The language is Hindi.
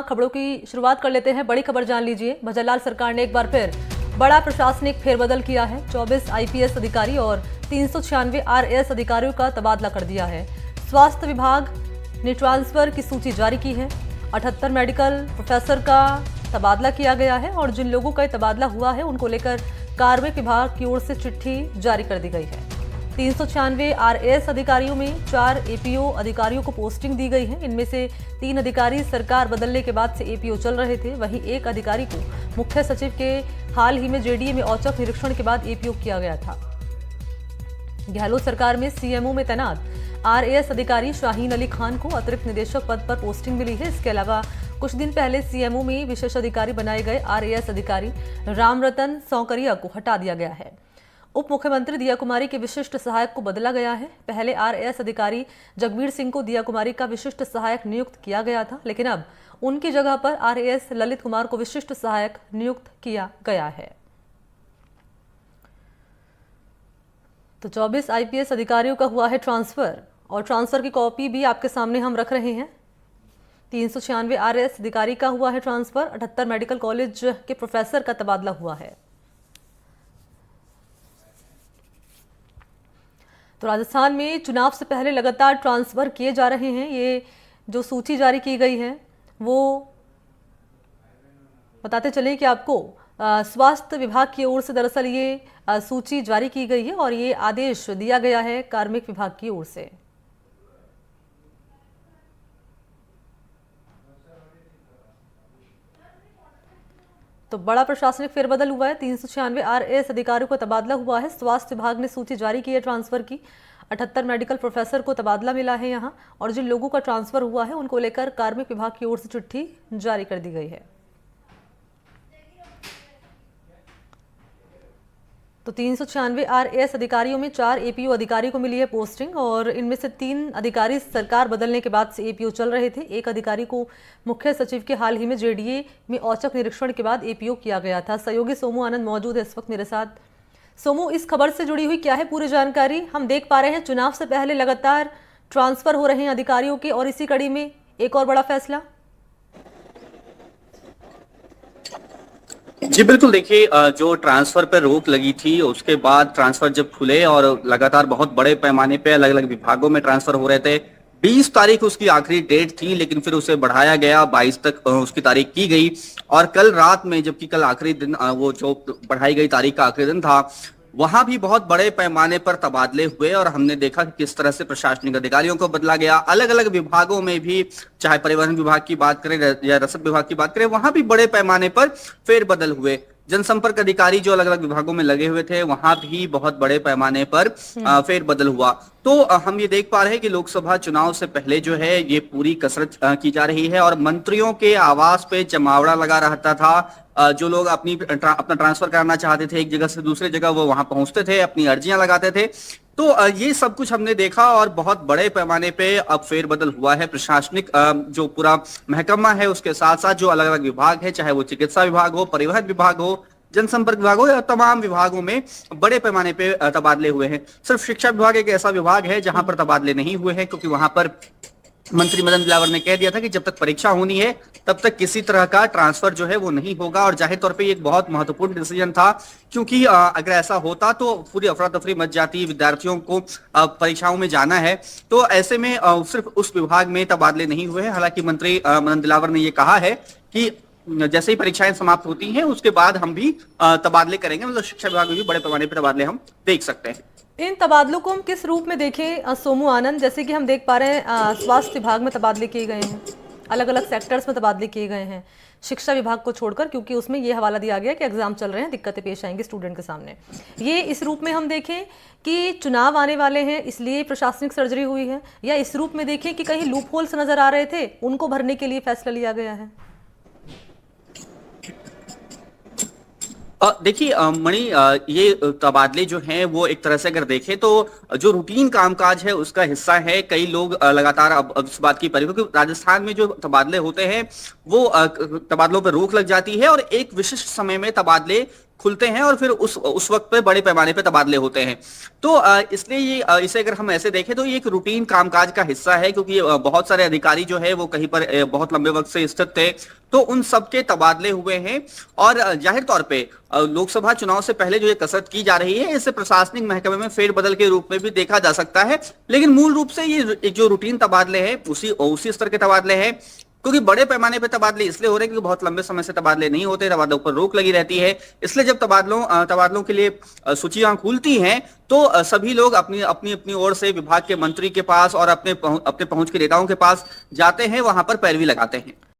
खबरों की शुरुआत कर लेते हैं। बड़ी खबर जान लीजिए। भजनलाल सरकार ने एक बार फिर बड़ा प्रशासनिक फेरबदल किया है। 24 आईपीएस अधिकारी और 396 आरएएस अधिकारियों का तबादला कर दिया है। स्वास्थ्य विभाग ने ट्रांसफर की सूची जारी की है। 78 मेडिकल प्रोफेसर का तबादला किया गया है और जिन लोगों का तबादला हुआ है उनको लेकर कार्मिक विभाग की ओर से चिट्ठी जारी कर दी गई है। 396 आरएएस अधिकारियों में 4 एपीओ अधिकारियों को पोस्टिंग दी गई है। इनमें से 3 अधिकारी सरकार बदलने के बाद से एपीओ चल रहे थे। वहीं एक अधिकारी को मुख्य सचिव के हाल ही में जेडीए में औचक निरीक्षण के बाद एपीओ किया गया था। गहलोत सरकार में सीएमओ में तैनात आरएएस अधिकारी शाहीन अली खान को अतिरिक्त निदेशक पद पर पोस्टिंग मिली है। इसके अलावा कुछ दिन पहले सीएमओ में विशेष अधिकारी बनाए गए आरएएस अधिकारी रामरतन सौकरिया को हटा दिया गया है। उप मुख्यमंत्री दिया कुमारी के विशिष्ट सहायक को बदला गया है। पहले आरएएस अधिकारी जगबीर सिंह को दिया कुमारी का विशिष्ट सहायक नियुक्त किया गया था, लेकिन अब उनकी जगह पर आरएएस ललित कुमार को विशिष्ट सहायक नियुक्त किया गया है। तो 24 आईपीएस अधिकारियों का हुआ है ट्रांसफर और ट्रांसफर की कॉपी भी आपके सामने हम रख रहे हैं। 396 आरएएस अधिकारी का हुआ है ट्रांसफर। 78 मेडिकल कॉलेज के प्रोफेसर का तबादला हुआ है। तो राजस्थान में चुनाव से पहले लगातार ट्रांसफर किए जा रहे हैं। ये जो सूची जारी की गई है वो बताते चले कि आपको स्वास्थ्य विभाग की ओर से दरअसल ये सूची जारी की गई है और ये आदेश दिया गया है कार्मिक विभाग की ओर से। तो बड़ा प्रशासनिक फेरबदल हुआ है। 396 आरएएस अधिकारियों को तबादला हुआ है। स्वास्थ्य विभाग ने सूची जारी की है ट्रांसफर की। 78 मेडिकल प्रोफेसर को तबादला मिला है यहाँ और जिन लोगों का ट्रांसफर हुआ है उनको लेकर कार्मिक विभाग की ओर से चिट्ठी जारी कर दी गई है। तो 396 आरएएस अधिकारियों में 4 एपीओ अधिकारी को मिली है पोस्टिंग और इनमें से 3 अधिकारी सरकार बदलने के बाद से एपीओ चल रहे थे। एक अधिकारी को मुख्य सचिव के हाल ही में जेडीए में औचक निरीक्षण के बाद एपीओ किया गया था। सहयोगी सोमू आनंद मौजूद है इस वक्त मेरे साथ। सोमू, इस खबर से जुड़ी हुई क्या है पूरी जानकारी? हम देख पा रहे हैं चुनाव से पहले लगातार ट्रांसफर हो रहे हैं अधिकारियों के और इसी कड़ी में एक और बड़ा फैसला। जी बिल्कुल, देखिए जो ट्रांसफर पर रोक लगी थी उसके बाद ट्रांसफर जब खुले और लगातार बहुत बड़े पैमाने पे अलग अलग विभागों में ट्रांसफर हो रहे थे। 20 तारीख उसकी आखिरी डेट थी, लेकिन फिर उसे बढ़ाया गया, 22 तक उसकी तारीख की गई और कल रात में, जबकि कल आखिरी दिन वो जो बढ़ाई गई तारीख का आखिरी दिन था, वहां भी बहुत बड़े पैमाने पर तबादले हुए और हमने देखा कि किस तरह से प्रशासनिक अधिकारियों को बदला गया। अलग अलग विभागों में भी, चाहे परिवहन विभाग की बात करें या रसद विभाग की बात करें, वहां भी बड़े पैमाने पर फेरबदल हुए। जनसंपर्क अधिकारी जो अलग अलग विभागों में लगे हुए थे वहां भी बहुत बड़े पैमाने पर फेरबदल हुआ। तो हम ये देख पा रहे हैं कि लोकसभा चुनाव से पहले जो है ये पूरी कसरत की जा रही है और मंत्रियों के आवास पे जमावड़ा लगा रहता था। जो लोग अपना ट्रांसफर कराना चाहते थे एक जगह से दूसरी जगह, वो वहां पहुंचते थे, अपनी अर्जियां लगाते थे। तो ये सब कुछ हमने देखा और बहुत बड़े पैमाने पे अब फेरबदल हुआ है। प्रशासनिक जो पूरा महकमा है उसके साथ साथ जो अलग अलग विभाग है, चाहे वो चिकित्सा विभाग हो, परिवहन विभाग हो, जनसंपर्क विभाग हो, या तमाम विभागों में बड़े पैमाने पे तबादले हुए हैं। सिर्फ शिक्षा विभाग एक ऐसा विभाग है जहां पर तबादले नहीं हुए हैं, क्योंकि वहां पर मंत्री मदन दिलावर ने कह दिया था कि जब तक परीक्षा होनी है तब तक किसी तरह का ट्रांसफर जो है वो नहीं होगा। और जाहिर तौर पे ये एक बहुत महत्वपूर्ण डिसीजन था, क्योंकि अगर ऐसा होता तो पूरी अफरा तफरी मच जाती, विद्यार्थियों को परीक्षाओं में जाना है। तो ऐसे में सिर्फ उस विभाग में तबादले नहीं हुए हैं। हालांकि मंत्री मदन दिलावर ने ये कहा है कि जैसे ही परीक्षाएं समाप्त होती हैं उसके बाद हम भी तबादले करेंगे। मतलब शिक्षा विभाग में भी बड़े पैमाने पर तबादले हम देख सकते हैं। इन तबादलों को हम किस रूप में देखें सोमू आनंद? जैसे कि हम देख पा रहे हैं स्वास्थ्य विभाग में तबादले किए गए हैं, अलग अलग सेक्टर्स में तबादले किए गए हैं, शिक्षा विभाग को छोड़कर, क्योंकि उसमें ये हवाला दिया गया कि एग्जाम चल रहे हैं, दिक्कतें पेश आएंगी स्टूडेंट के सामने। ये इस रूप में हम देखें कि चुनाव आने वाले हैं इसलिए प्रशासनिक सर्जरी हुई है, या इस रूप में देखें कि कहीं लूप होल्स नजर आ रहे थे उनको भरने के लिए फैसला लिया गया है? देखिए मणि, ये तबादले जो हैं वो एक तरह से अगर देखें तो जो रूटीन कामकाज है उसका हिस्सा है। कई लोग लगातार अब इस बात की क्योंकि राजस्थान में जो तबादले होते हैं वो तबादलों पर रोक लग जाती है और एक विशिष्ट समय में तबादले खुलते हैं और फिर उस वक्त पे बड़े पैमाने पे तबादले होते हैं। तो इसलिए इसे अगर हम ऐसे देखें तो ये एक रूटीन कामकाज का हिस्सा है, क्योंकि बहुत सारे अधिकारी जो है वो कहीं पर बहुत लंबे वक्त से स्थित थे, तो उन सबके तबादले हुए हैं। और जाहिर तौर पे लोकसभा चुनाव से पहले जो ये कसरत की जा रही है, इसे प्रशासनिक महकमे में फेरबदल के रूप में भी देखा जा सकता है। लेकिन मूल रूप से ये जो रूटीन तबादले हैं उसी स्तर के तबादले हैं, क्योंकि बड़े पैमाने पे तबादले इसलिए हो रहे हैं क्योंकि बहुत लंबे समय से तबादले नहीं होते, तबादलों पर रोक लगी रहती है। इसलिए जब तबादलों के लिए सूचियां खुलती हैं तो सभी लोग अपनी अपनी ओर से विभाग के मंत्री के पास और अपने पहुंच के नेताओं के पास जाते हैं, वहां पर पैरवी लगाते हैं।